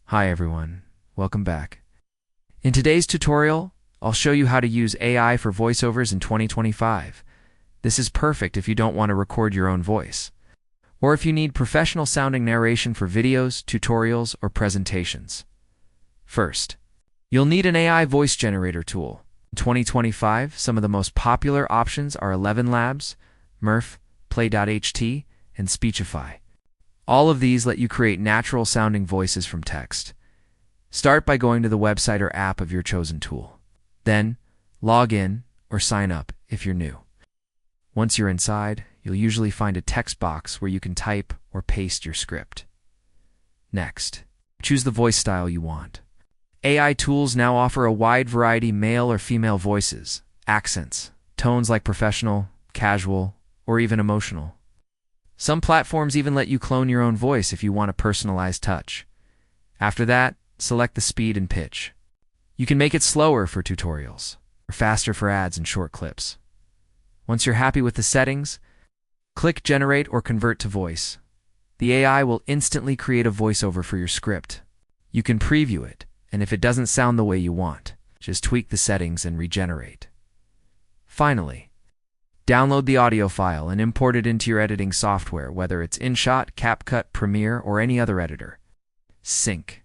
Hi everyone, welcome back. In today's tutorial, I'll show you how to use AI for voiceovers in 2025. This is perfect if you don't want to record your own voice, or if you need professional sounding narration for videos, tutorials, or presentations. First, you'll need an AI voice generator tool. In 2025, some of the most popular options are ElevenLabs, Murf, Play.ht, and Speechify. All of these let you create natural-sounding voices from text. Start by going to the website or app of your chosen tool. Then, log in or sign up if you're new. Once you're inside, you'll usually find a text box where you can type or paste your script. Next, choose the voice style you want. AI tools now offer a wide variety of male or female voices, accents, tones like professional, casual, or even emotional. Some platforms even let you clone your own voice if you want a personalized touch. After that, select the speed and pitch. You can make it slower for tutorials, or faster for ads and short clips. Once you're happy with the settings, click Generate or Convert to Voice. The AI will instantly create a voiceover for your script. You can preview it, and if it doesn't sound the way you want, just tweak the settings and regenerate. Finally, download the audio file and import it into your editing software, whether it's InShot, CapCut, Premiere, or any other editor. Sync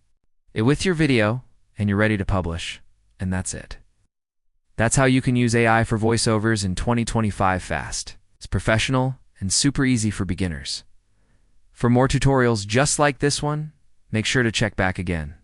it with your video, and you're ready to publish, and that's it. That's how you can use AI for voiceovers in 2025 fast. It's professional and super easy for beginners. For more tutorials just like this one, make sure to check back again.